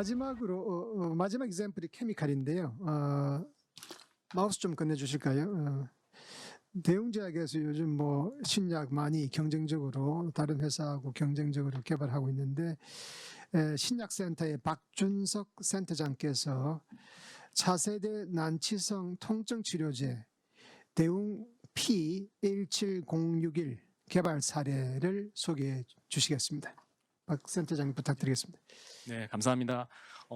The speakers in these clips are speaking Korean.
마지막으로 마지막 example이 케미칼인데요. 마우스 좀 건네주실까요? 대웅제약에서 요즘 뭐 신약 많이 경쟁적으로 다른 회사하고 경쟁적으로 개발하고 있는데 신약센터의 박준석 센터장께서 차세대 난치성 통증 치료제 대웅 P17061 개발 사례를 소개해 주시겠습니다. 박 센터장님 부탁드리겠습니다. 네, 감사합니다.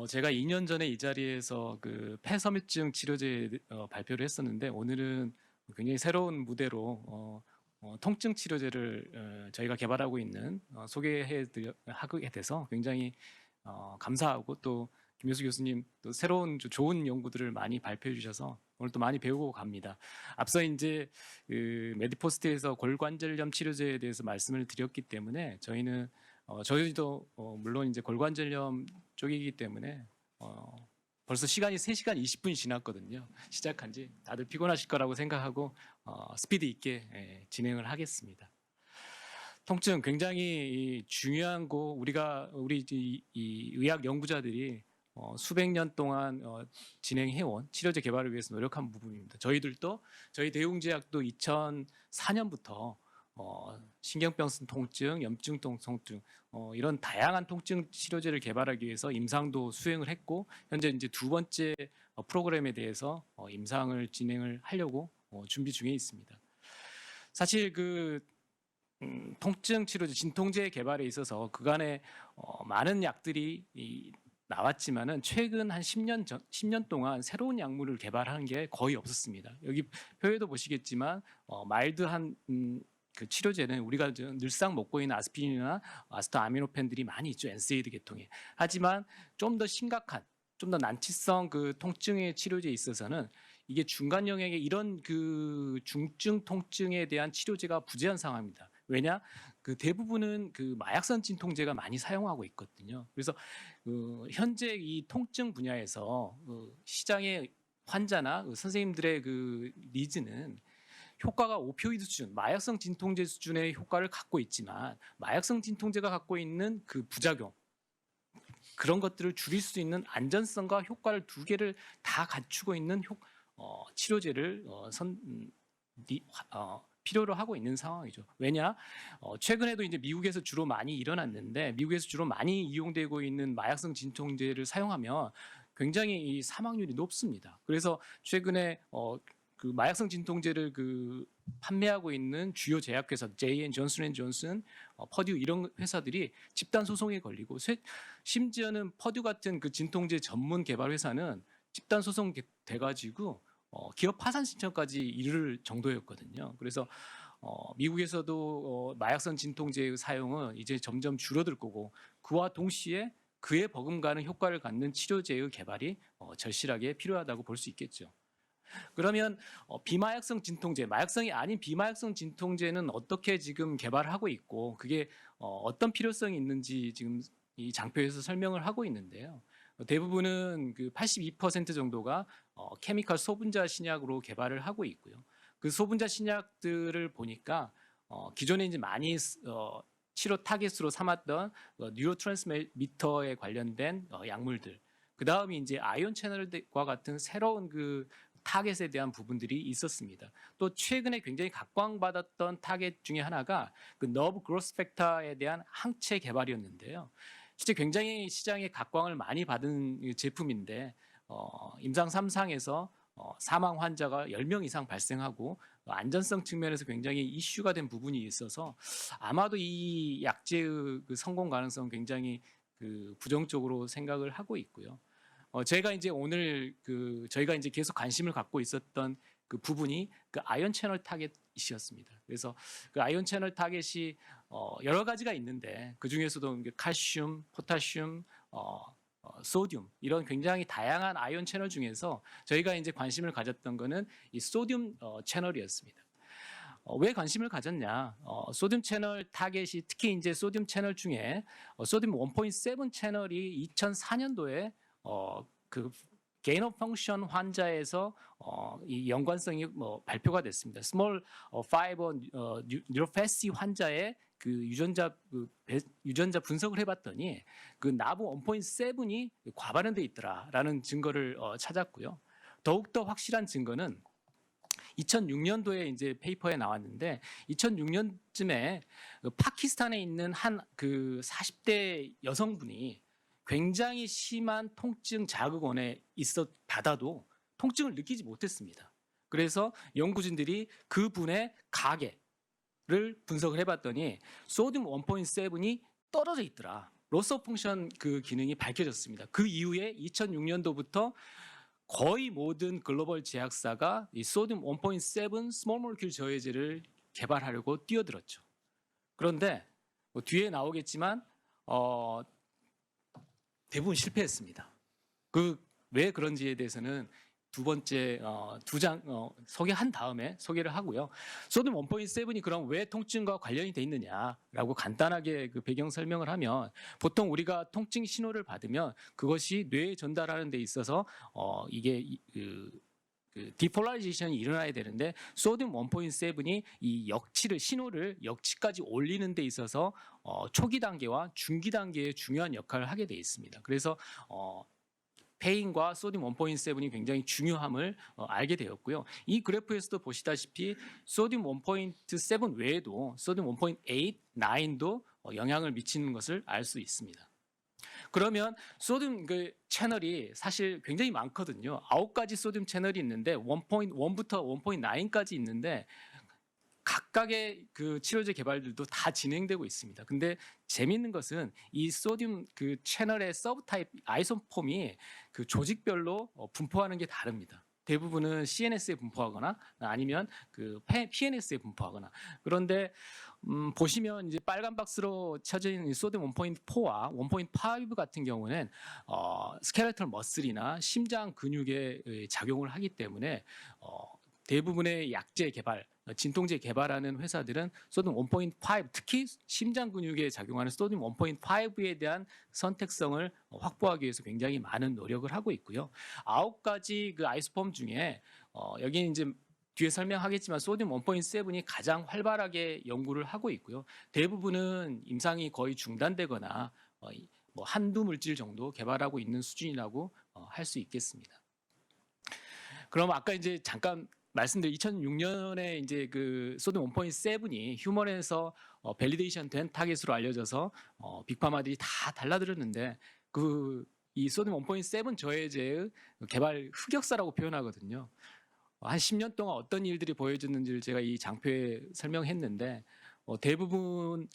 제가 2년 전에 이 자리에서 그 폐섬유증 치료제 발표를 했었는데 오늘은 굉장히 새로운 무대로 통증 치료제를 저희가 개발하고 있는 하게 돼서 굉장히 감사하고 또 김효수 교수님 또 새로운 좋은 연구들을 많이 발표해 주셔서 오늘 또 많이 배우고 갑니다. 앞서 이제 그 메디포스트에서 골관절염 치료제에 대해서 말씀을 드렸기 때문에 저희도 물론 이제 골관절염 쪽이기 때문에 벌써 시간이 3시간 20분이 지났거든요. 시작한 지 다들 피곤하실 거라고 생각하고 스피드 있게 진행을 하겠습니다. 통증 굉장히 중요한 거 우리 이 의학 연구자들이 수백 년 동안 진행해온 치료제 개발을 위해서 노력한 부분입니다. 저희 대웅제약도 2004년부터 신경병성 통증, 염증 통증 이런 다양한 통증 치료제를 개발하기 위해서 임상도 수행을 했고 현재 이제 두 번째 프로그램에 대해서 임상을 진행을 하려고 준비 중에 있습니다. 사실 통증 치료제 진통제 개발에 있어서 그간에 많은 약들이 나왔지만은 최근 한 10년 동안 새로운 약물을 개발하는 게 거의 없었습니다. 여기 표에도 보시겠지만 마일드한 그 치료제는 우리가 늘상 먹고 있는 아스피린이나 아스타아미노펜들이 많이 있죠. 엔세이드 계통에. 하지만 좀 더 심각한, 좀 더 난치성 그 통증의 치료제에 있어서는 이게 중간 영역의 이런 그 중증 통증에 대한 치료제가 부재한 상황입니다. 왜냐? 그 대부분은 그 마약성 진통제가 많이 사용하고 있거든요. 그래서 현재 이 통증 분야에서 시장의 환자나 선생님들의 그 니즈는 효과가 오피오이드 수준, 마약성 진통제 수준의 효과를 갖고 있지만 마약성 진통제가 갖고 있는 그 부작용 그런 것들을 줄일 수 있는 안전성과 효과를 두 개를 다 갖추고 있는 치료제를 필요로 하고 있는 상황이죠. 왜냐? 최근에도 이제 미국에서 주로 많이 일어났는데 미국에서 주로 많이 이용되고 있는 마약성 진통제를 사용하면 굉장히 이 사망률이 높습니다. 그래서 최근에 그 마약성 진통제를 판매하고 있는 주요 제약회사 J&J, 존슨앤존슨, 퍼듀 이런 회사들이 집단 소송에 걸리고 심지어는 퍼듀 같은 그 진통제 전문 개발 회사는 집단 소송 돼가지고 기업 파산 신청까지 이를 정도였거든요. 그래서 미국에서도 마약성 진통제의 사용은 이제 점점 줄어들 거고 그와 동시에 그에 버금가는 효과를 갖는 치료제의 개발이 절실하게 필요하다고 볼 수 있겠죠. 그러면 비마약성 진통제, 마약성이 아닌 비마약성 진통제는 어떻게 지금 개발하고 있고 그게 어떤 필요성이 있는지 지금 이 장표에서 설명을 하고 있는데요. 대부분은 그 82% 정도가 케미컬 소분자 신약으로 개발을 하고 있고요. 그 소분자 신약들을 보니까 기존에 이제 많이 치료 타겟으로 삼았던 뉴로트랜스미터에 관련된 약물들, 그 다음이 이제 아이온 채널과 같은 새로운 그 타겟에 대한 부분들이 있었습니다. 또 최근에 굉장히 각광받았던 타겟 중에 하나가 그 너브 그로스 팩터에 대한 항체 개발이었는데요. 실제 굉장히 시장에 각광을 많이 받은 제품인데 임상 3상에서 사망 환자가 10명 이상 발생하고 안전성 측면에서 굉장히 이슈가 된 부분이 있어서 아마도 이 약제의 그 성공 가능성은 굉장히 부정적으로 생각을 하고 있고요. 제가 이제 오늘 저희가 이제 계속 관심을 갖고 있었던 그 부분이 그 아이온 채널 타겟이었습니다. 그래서 그 아이온 채널 타겟이 여러 가지가 있는데 그 중에서도 칼슘, 포타슘, 소듐 이런 굉장히 다양한 아이온 채널 중에서 저희가 이제 관심을 가졌던 거는 이 소듐 채널이었습니다. 왜 관심을 가졌냐? 소듐 채널 타겟이 특히 이제 소듐 채널 중에 소듐 1.7 채널이 2004년도에 gain of function 환자에서 이 연관성이 발표가 됐습니다. small fiber neuropathy 환자의 그 유전자 분석을 해봤더니 그 나부 1.7이 과반응돼 있더라라는 증거를 찾았고요. 더욱더 확실한 증거는 2006년도에 이제 페이퍼에 나왔는데 2006년쯤에 파키스탄에 있는 한 그 40대 여성분이 굉장히 심한 통증 자극원에 받아도 통증을 느끼지 못했습니다. 그래서 연구진들이 그분의 가계를 분석을 해봤더니 소듐 1.7이 떨어져 있더라. 로스 오브 펑션 그 기능이 밝혀졌습니다. 그 이후에 2006년도부터 거의 모든 글로벌 제약사가 이 소듐 1.7 스몰 몰큐 저해제를 개발하려고 뛰어들었죠. 그런데 뒤에 나오겠지만 대부분 실패했습니다. 왜 그런지에 대해서는 두 번째 두 장 소개한 다음에 소개를 하고요. 소듐 1.7이 그럼 왜 통증과 관련이 돼 있느냐라고 간단하게 그 배경 설명을 하면 보통 우리가 통증 신호를 받으면 그것이 뇌에 전달하는 데 있어서 이게 디폴라리제이션이 일어나야 되는데 소듐 1.7이 이 신호를 역치까지 올리는 데 있어서 초기 단계와 중기 단계에 중요한 역할을 하게 돼 있습니다. 그래서 페인과 소듐 1.7이 굉장히 중요함을 알게 되었고요. 이 그래프에서도 보시다시피 소듐 1.7 외에도 소듐 1.8, 9도 영향을 미치는 것을 알 수 있습니다. 그러면 소듐 그 채널이 사실 굉장히 많거든요. 9가지 소듐 채널이 있는데 1.1부터 1.9까지 있는데 각각의 그 치료제 개발들도 다 진행되고 있습니다. 근데 재미있는 것은 이 소듐 그 채널의 서브타입 아이소폼이 그 조직별로 분포하는 게 다릅니다. 대부분은 CNS에 분포하거나 아니면 그 PNS에 분포하거나. 그런데 보시면 이제 빨간 박스로 쳐져 있는 소듐 1.4와 1.5 같은 경우는 스켈레털 머슬이나 심장 근육에 작용을 하기 때문에 대부분의 약제 개발, 진통제 개발하는 회사들은 소듐 1.5, 특히 심장 근육에 작용하는 소듐 1.5에 대한 선택성을 확보하기 위해서 굉장히 많은 노력을 하고 있고요. 9가지 그 아이소폼 중에 여기는 이제 뒤에 설명하겠지만 소듐 1.7이 가장 활발하게 연구를 하고 있고요. 대부분은 임상이 거의 중단되거나 뭐 한두 물질 정도 개발하고 있는 수준이라고 할 수 있겠습니다. 그럼 아까 이제 잠깐 말씀드린 2006년에 이제 그 소듐 1.7이 휴먼에서 밸리데이션 된 타겟으로 알려져서 빅파마들이 다 달라들었는데 이 소듐 1.7 저해제의 개발 흑역사라고 표현하거든요. 한 10년 동안 어떤 일들이 보여졌는지를 제가 이 장표에 설명했는데 대부분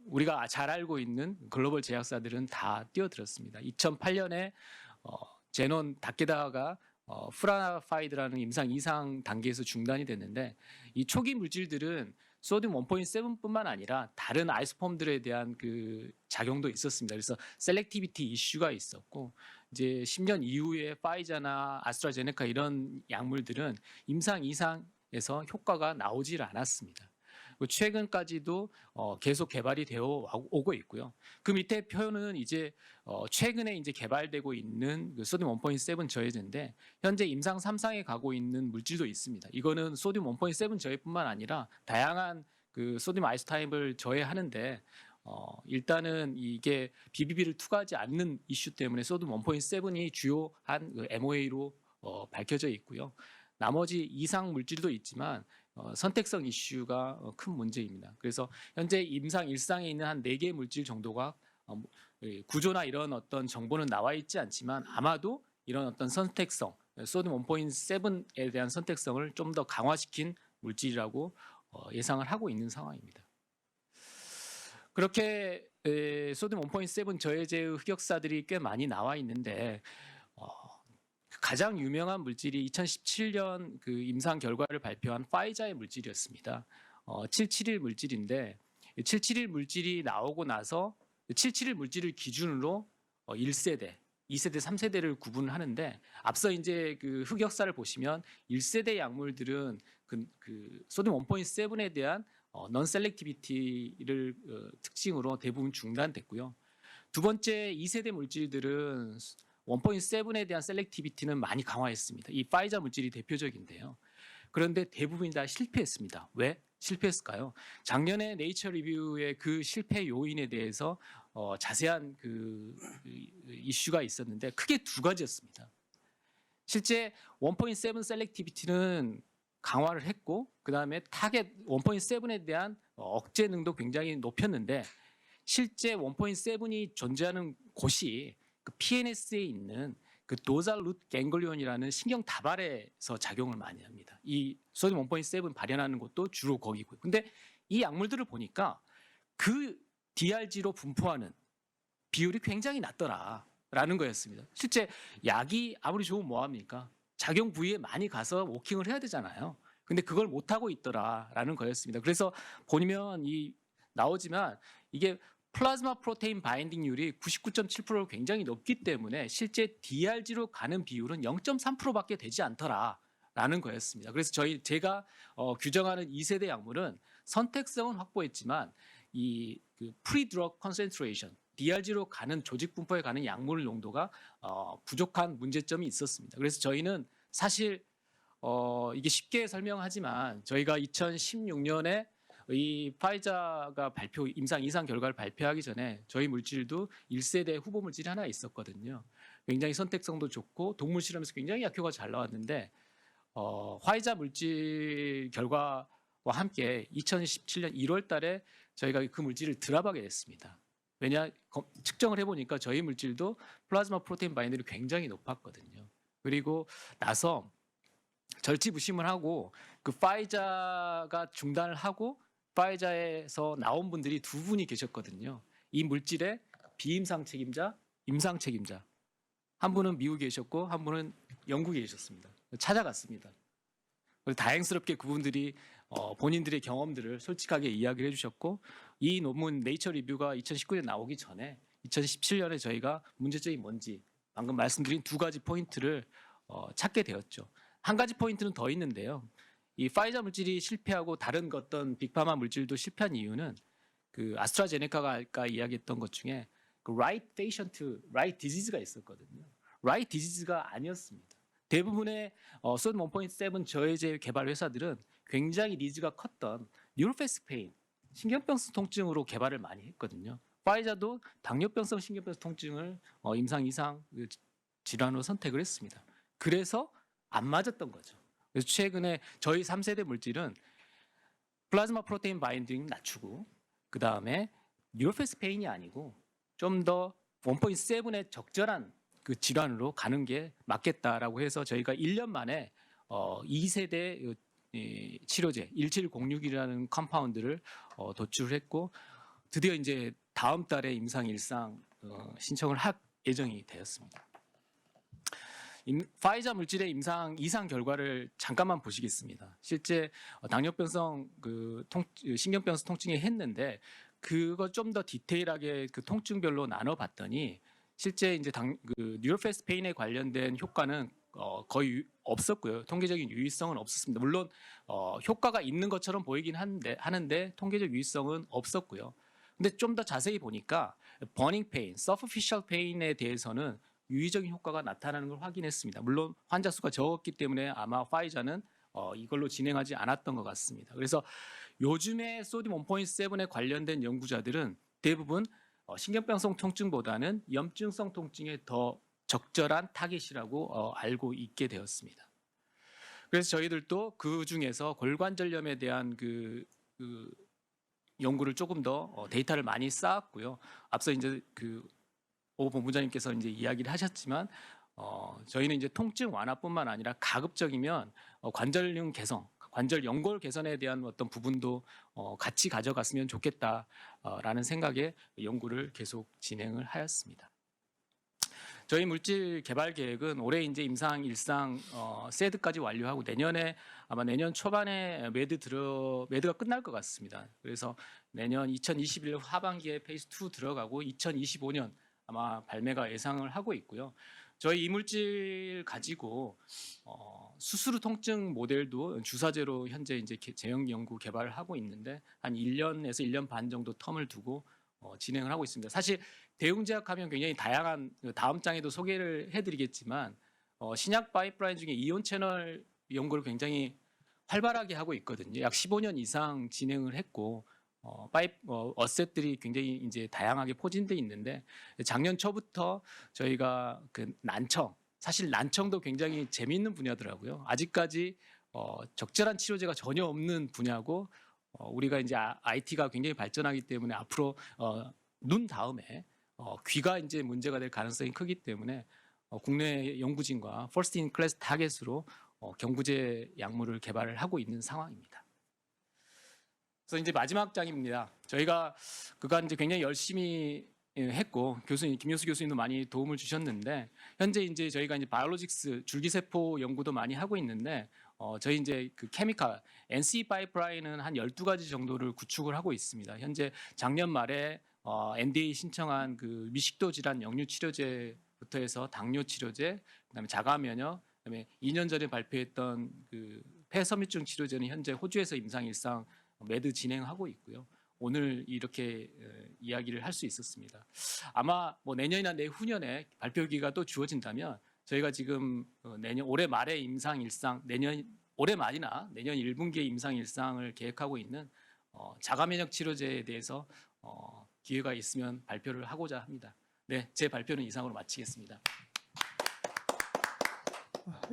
우리가 잘 알고 있는 글로벌 제약사들은 다 뛰어들었습니다. 2008년에 제논 다케다가 프라나파이드라는 임상 2상 단계에서 중단이 됐는데 이 초기 물질들은 소듐 1.7뿐만 아니라 다른 아이소폼들에 대한 그 작용도 있었습니다. 그래서 셀렉티비티 이슈가 있었고 이제 10년 이후에 파이자나 아스트라제네카 이런 약물들은 임상 2상에서 효과가 나오질 않았습니다. 최근까지도 계속 개발이 되어 오고 있고요. 그 밑에 표는 이제 최근에 이제 개발되고 있는 그 소듐 1.7 저해제인데 현재 임상 3상에 가고 있는 물질도 있습니다. 이거는 소듐 1.7 저해뿐만 아니라 다양한 그 소듐 아이소타입을 저해하는데 일단은 이게 BBB를 투과하지 않는 이슈 때문에 소듐 1.7이 주요한 그 MOA로 밝혀져 있고요. 나머지 이상 물질도 있지만 선택성 이슈가 큰 문제입니다. 그래서 현재 임상 1상에 있는 한 4개 물질 정도가 구조나 이런 어떤 정보는 나와 있지 않지만 아마도 이런 어떤 선택성, 소듐 1.7에 대한 선택성을 좀 더 강화시킨 물질이라고 예상을 하고 있는 상황입니다. 그렇게 소듐 1.7 저해제의 흑역사들이 꽤 많이 나와 있는데 가장 유명한 물질이 2017년 그 임상 결과를 발표한 파이자의 물질이었습니다. 771 물질인데 771 물질이 나오고 나서 771 물질을 기준으로 1세대, 2세대, 3세대를 구분하는데 앞서 이제 그 흑역사를 보시면 1세대 약물들은 그 소듐 1.7에 대한 non-selectivity를 특징으로 대부분 중단됐고요. 두 번째 2세대 물질들은 1.7에 대한 셀렉티비티는 많이 강화했습니다. 이 파이자 물질이 대표적인데요. 그런데 대부분이 다 실패했습니다. 왜 실패했을까요? 작년에 네이처 리뷰의 그 실패 요인에 대해서 자세한 그 이슈가 있었는데 크게 두 가지였습니다. 실제 1.7 셀렉티비티는 강화를 했고 그다음에 타겟 1.7에 대한 억제능도 굉장히 높였는데 실제 1.7이 존재하는 곳이 그 PNS에 있는 그 도잘 루트 갱글리온이라는 신경 다발에서 작용을 많이 합니다. 이 소듐 1.7 발현하는 곳도 주로 거기고요. 근데 이 약물들을 보니까 그 DRG로 분포하는 비율이 굉장히 낮더라라는 거였습니다. 실제 약이 아무리 좋으면 뭐합니까? 작용 부위에 많이 가서 워킹을 해야 되잖아요. 근데 그걸 못하고 있더라라는 거였습니다. 그래서 보면 이 나오지만 이게 플라즈마 프로테인 바인딩률이 99.7%로 굉장히 높기 때문에 실제 DRG로 가는 비율은 0.3%밖에 되지 않더라라는 거였습니다. 그래서 제가 규정하는 2세대 약물은 선택성은 확보했지만 이 그 프리드럭 컨센트레이션 DRG로 가는 조직 분포에 가는 약물 농도가 부족한 문제점이 있었습니다. 그래서 저희는 사실 이게 쉽게 설명하지만 저희가 2016년에 이 파이자가 임상 2상 결과를 발표하기 전에 저희 물질도 1세대 후보 물질이 하나 있었거든요. 굉장히 선택성도 좋고 동물 실험에서 굉장히 약효가 잘 나왔는데 화이자 물질 결과와 함께 2017년 1월 달에 저희가 그 물질을 드랍하게 됐습니다. 왜냐 측정을 해보니까 저희 물질도 플라즈마 프로테인 바인드이 굉장히 높았거든요. 그리고 나서 절치부심을 하고 그 파이자가 중단을 하고 파이자에서 나온 분들이 두 분이 계셨거든요. 이 물질의 비임상 책임자, 임상 책임자. 한 분은 미국에 계셨고 한 분은 영국에 계셨습니다. 찾아갔습니다. 다행스럽게 그분들이 본인들의 경험들을 솔직하게 이야기를 해주셨고 이 논문 네이처 리뷰가 2019년에 나오기 전에 2017년에 저희가 문제점이 뭔지 방금 말씀드린 두 가지 포인트를 찾게 되었죠. 한 가지 포인트는 더 있는데요. 이 파이자 물질이 실패하고 다른 어떤 빅파마 물질도 실패한 이유는 그 아스트라제네카가 아까 이야기했던 것 중에 그 right patient, right disease가 있었거든요. right disease가 아니었습니다. 대부분의 소듐 1.7 저해제 개발 회사들은 굉장히 니즈가 컸던 뉴로패스 페인, 신경병성 통증으로 개발을 많이 했거든요. 파이자도 당뇨병성 신경병성 통증을 임상 2상 질환으로 선택을 했습니다. 그래서 안 맞았던 거죠. 그래서 최근에 저희 3세대 물질은 플라즈마 프로테인 바인딩 낮추고 그 다음에 뉴로패스 페인이 아니고 좀 더 1.7의 적절한 그 질환으로 가는 게 맞겠다라고 해서 저희가 1년 만에 2세대 치료제 1706이라는 컴파운드를 도출을 했고 드디어 이제 다음 달에 임상 1상 신청을 할 예정이 되었습니다. 파이자 물질의 임상 2상 결과를 잠깐만 보시겠습니다. 실제 당뇨병성 신경병성 통증에 했는데 그거 좀 더 디테일하게 그 통증별로 나눠봤더니 실제 이제 뉴로패스 페인에 관련된 효과는 거의 없었고요. 통계적인 유의성은 없었습니다. 물론 효과가 있는 것처럼 보이긴 하는데 통계적 유의성은 없었고요. 근데 좀 더 자세히 보니까 버닝 페인, 서퍼피셜 페인에 대해서는 유의적인 효과가 나타나는 걸 확인했습니다. 물론 환자 수가 적었기 때문에 아마 파이자는 이걸로 진행하지 않았던 것 같습니다. 그래서 요즘에 소듐 1.7에 관련된 연구자들은 대부분 신경병성 통증보다는 염증성 통증에 더 적절한 타깃이라고 알고 있게 되었습니다. 그래서 저희들도 그 중에서 골관절염에 대한 그 연구를 조금 더 데이터를 많이 쌓았고요. 앞서 이제 오 본부장님께서 이제 이야기를 하셨지만 저희는 이제 통증 완화뿐만 아니라 가급적이면 관절용 개선, 관절 연골 개선에 대한 어떤 부분도 같이 가져갔으면 좋겠다라는 생각에 연구를 계속 진행을 하였습니다. 저희 물질 개발 계획은 올해 이제 임상 1상 세드까지 완료하고 아마 내년 초반에 매드가 끝날 것 같습니다. 그래서 내년 2021년 하반기에 페이스 2 들어가고 2025년 아마 발매가 예상을 하고 있고요. 저희 이 물질 가지고 수스루 통증 모델도 주사제로 현재 이제 제형 연구 개발을 하고 있는데 한 1년에서 1년 반 정도 텀을 두고 진행을 하고 있습니다. 사실 대웅제약하면 굉장히 다양한 다음 장에도 소개를 해드리겠지만 신약 파이프라인 중에 이온 채널 연구를 굉장히 활발하게 하고 있거든요. 약 15년 이상 진행을 했고 어셋들이 굉장히 이제 다양하게 포진돼 있는데 작년 초부터 저희가 그 난청 사실 난청도 굉장히 재미있는 분야더라고요. 아직까지 적절한 치료제가 전혀 없는 분야고 우리가 이제 IT가 굉장히 발전하기 때문에 앞으로 눈 다음에 귀가 이제 문제가 될 가능성이 크기 때문에 국내 연구진과 퍼스트 인 클래스 타겟으로 경구제 약물을 개발을 하고 있는 상황입니다. 그래서 이제 마지막 장입니다. 저희가 그간 이제 굉장히 열심히 했고 김효수 교수님도 많이 도움을 주셨는데 현재 이제 저희가 이제 바이올로직스 줄기세포 연구도 많이 하고 있는데 저희 이제 그 케미칼 NC 파이프라인은 한 12가지 정도를 구축을 하고 있습니다. 현재 작년 말에 NDA 신청한 그 미식도 질환 역류 치료제부터 해서 당뇨 치료제, 그다음에 자가 면역, 그다음에 2년 전에 발표했던 그 폐섬유증 치료제는 현재 호주에서 임상 매드 진행하고 있고요. 오늘 이렇게 이야기를 할 수 있었습니다. 아마 뭐 내년이나 내후년에 발표기가 또 주어진다면 저희가 지금 올해 말에 임상일상, 올해 말이나 내년 1분기에 임상일상을 계획하고 있는 자가면역 치료제에 대해서 기회가 있으면 발표를 하고자 합니다. 네, 제 발표는 이상으로 마치겠습니다.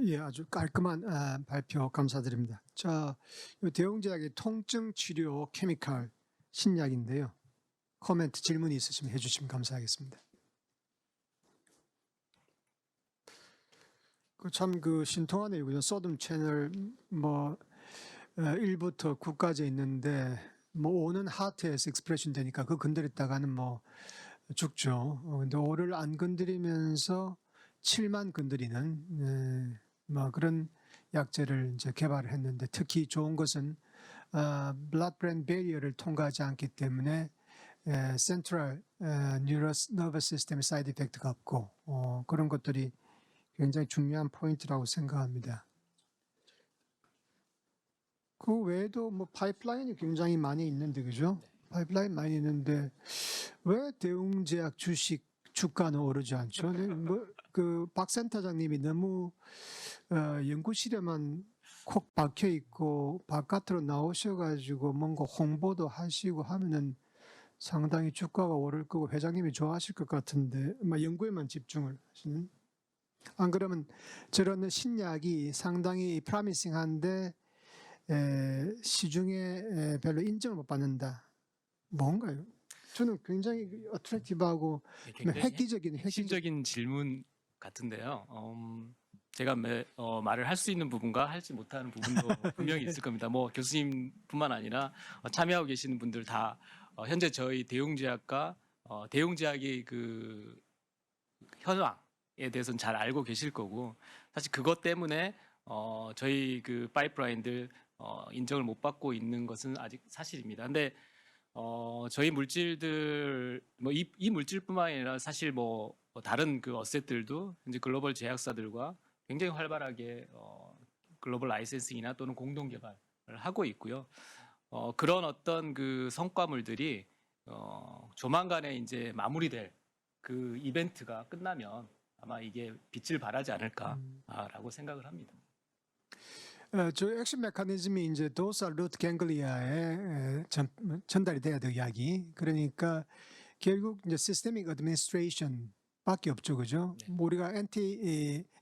예, 아주 깔끔한 발표 감사드립니다. 자, 이 대웅제약의 통증 치료 케미칼 신약인데요. 코멘트 질문이 있으시면 해주시면 감사하겠습니다. 참 그 신통하네요. 그죠? 소듐 채널 뭐 1부터 9까지 있는데 뭐 5는 하트에서 익스프레션 되니까 그 건드렸다가는 뭐 죽죠. 근데 5를 안 건드리면서 7만 건드리는 뭐 그런 약제를 이제 개발을 했는데 특히 좋은 것은 blood brain barrier를 통과하지 않기 때문에 central nervous system 사이드 이펙트가 없고 그런 것들이 굉장히 중요한 포인트라고 생각합니다. 그 외에도 뭐 파이프라인이 굉장히 많이 있는데 그죠? 파이프라인 많이 있는데 왜 대웅제약 주식 주가는 오르지 않죠? 그 박 센터장님이 너무 연구실에만 콕 박혀 있고 바깥으로 나오셔가지고 뭔가 홍보도 하시고 하면은 상당히 주가가 오를 거고 회장님이 좋아하실 것 같은데 연구에만 집중을 하시는. 안 그러면 저런 신약이 상당히 프라미싱한데 시중에 별로 인정을 못 받는다. 뭔가요? 저는 굉장히 어트랙티브하고 굉장히 획기적인 핵심적인 질문 같은데요. 제가 말을 할 수 있는 부분과 하지 못하는 부분도 분명히 있을 겁니다. 뭐 교수님뿐만 아니라 참여하고 계시는 분들 다 현재 저희 대웅제약과 대웅제약의 그 현황에 대해서는 잘 알고 계실 거고 사실 그것 때문에 저희 그 파이프라인들 인정을 못 받고 있는 것은 아직 사실입니다. 근데 저희 물질들 뭐 이 물질뿐만 아니라 사실 뭐 다른 그 어셋들도 이제 글로벌 제약사들과 굉장히 활발하게 글로벌 라이센싱이나 또는 공동 개발을 하고 있고요. 그런 어떤 그 성과물들이 조만간에 이제 마무리될 그 이벤트가 끝나면 아마 이게 빛을 발하지 않을까라고 생각을 합니다. 저 액션 메커니즘이 이제 도사 루트 갱글리아에 전달이 돼야 돼요, 약이. 그러니까 결국 이제 시스테믹 어드미니스트레이션 밖에 없죠, 그죠? 네. 우리가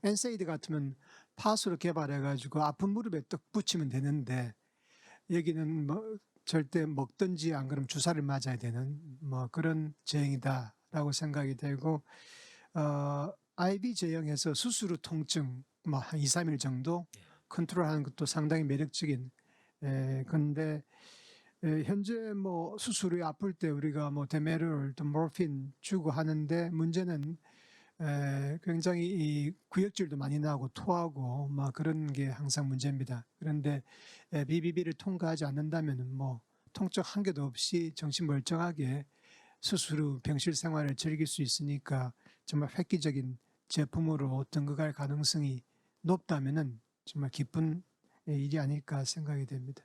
엔세이드 같으면 파수로 개발해가지고 아픈 무릎에 딱 붙이면 되는데 여기는 뭐 절대 먹든지 안 그러면 주사를 맞아야 되는 뭐 그런 제형이다라고 생각이 되고 IV 제형에서 수술 후 통증 뭐 한 2, 3일 정도 컨트롤하는 것도 상당히 매력적인. 근데 현재 뭐 수술 후에 아플 때 우리가 뭐 데메롤 또 모르핀 주고 하는데 문제는 굉장히 이 구역질도 많이 나고 토하고 막 그런 게 항상 문제입니다. 그런데 BBB를 통과하지 않는다면은 뭐 통증 한 개도 없이 정신 멀쩡하게 수술 후 병실 생활을 즐길 수 있으니까 정말 획기적인 제품으로 등극할 가능성이 높다면은 정말 기쁜 일이 아닐까 생각이 됩니다.